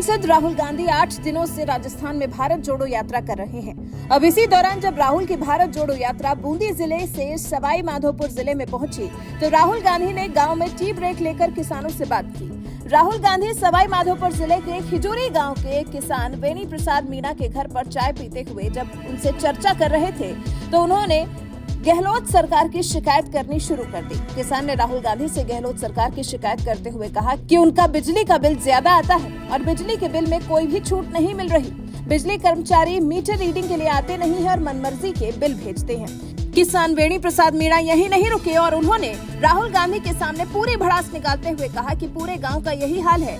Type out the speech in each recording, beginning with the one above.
सांसद राहुल गांधी 8 दिनों से राजस्थान में भारत जोड़ो यात्रा कर रहे हैं। अब इसी दौरान जब राहुल की भारत जोड़ो यात्रा बूंदी जिले से सवाई माधोपुर जिले में पहुंची, तो राहुल गांधी ने गांव में टी ब्रेक लेकर किसानों से बात की। राहुल गांधी सवाई माधोपुर जिले के खिजूरी गांव के किसान वेणी प्रसाद मीणा के घर पर चाय पीते हुए जब उनसे चर्चा कर रहे थे, तो उन्होंने गहलोत सरकार की शिकायत करनी शुरू कर दी। किसान ने राहुल गांधी से गहलोत सरकार की शिकायत करते हुए कहा कि उनका बिजली का बिल ज्यादा आता है और बिजली के बिल में कोई भी छूट नहीं मिल रही। बिजली कर्मचारी मीटर रीडिंग के लिए आते नहीं है और मनमर्जी के बिल भेजते हैं। किसान वेणी प्रसाद मीणा यही नहीं रुके और उन्होंने राहुल गांधी के सामने पूरी भड़ास निकालते हुए कहा कि पूरे गाँव का यही हाल है,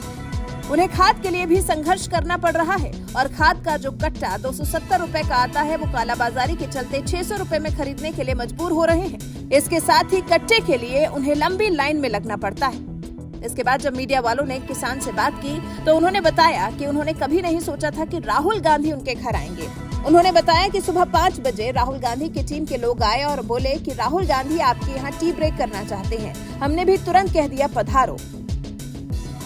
उन्हें खाद के लिए भी संघर्ष करना पड़ रहा है और खाद का जो कट्टा 270 रुपए का आता है, वो कालाबाजारी के चलते 600 रुपए में खरीदने के लिए मजबूर हो रहे हैं। इसके साथ ही कट्टे के लिए उन्हें लंबी लाइन में लगना पड़ता है। इसके बाद जब मीडिया वालों ने किसान से बात की, तो उन्होंने बताया कि उन्होंने कभी नहीं सोचा था कि राहुल गांधी उनके घर आएंगे। उन्होंने बताया कि सुबह 5 बजे राहुल गांधी की टीम के लोग आए और बोले कि राहुल गांधी आपके यहाँ टी ब्रेक करना चाहते हैं। हमने भी तुरंत कह दिया पधारो।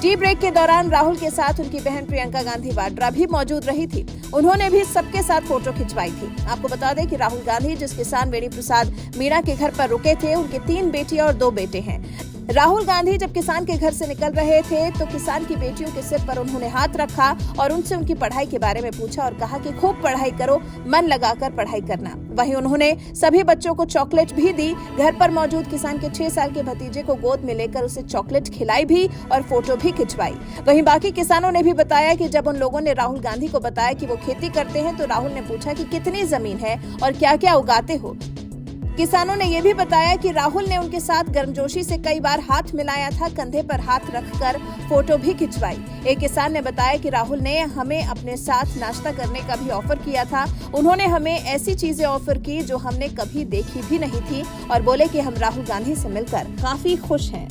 टी ब्रेक के दौरान राहुल के साथ उनकी बहन प्रियंका गांधी वाड्रा भी मौजूद रही थी। उन्होंने भी सबके साथ फोटो खिंचवाई थी। आपको बता दें कि राहुल गांधी जिस किसान वेणी प्रसाद मीणा के घर पर रुके थे, उनके 3 बेटियां और 2 बेटे हैं। राहुल गांधी जब किसान के घर से निकल रहे थे, तो किसान की बेटियों के सिर पर उन्होंने हाथ रखा और उनसे उनकी पढ़ाई के बारे में पूछा और कहा कि खूब पढ़ाई करो, मन लगाकर पढ़ाई करना। वहीं उन्होंने सभी बच्चों को चॉकलेट भी दी। घर पर मौजूद किसान के 6 साल के भतीजे को गोद में लेकर उसे चॉकलेट खिलाई भी और फोटो भी खिंचवाई। वहीं बाकी किसानों ने भी बताया कि जब उन लोगों ने राहुल गांधी को बताया कि वो खेती करते हैं, तो राहुल ने पूछा कि कितनी जमीन है और क्या क्या उगाते हो। किसानों ने यह भी बताया कि राहुल ने उनके साथ गर्मजोशी से कई बार हाथ मिलाया था, कंधे पर हाथ रखकर फोटो भी खिंचवाई। एक किसान ने बताया कि राहुल ने हमें अपने साथ नाश्ता करने का भी ऑफर किया था। उन्होंने हमें ऐसी चीजें ऑफर की जो हमने कभी देखी भी नहीं थी और बोले कि हम राहुल गांधी से मिलकर काफी खुश हैं।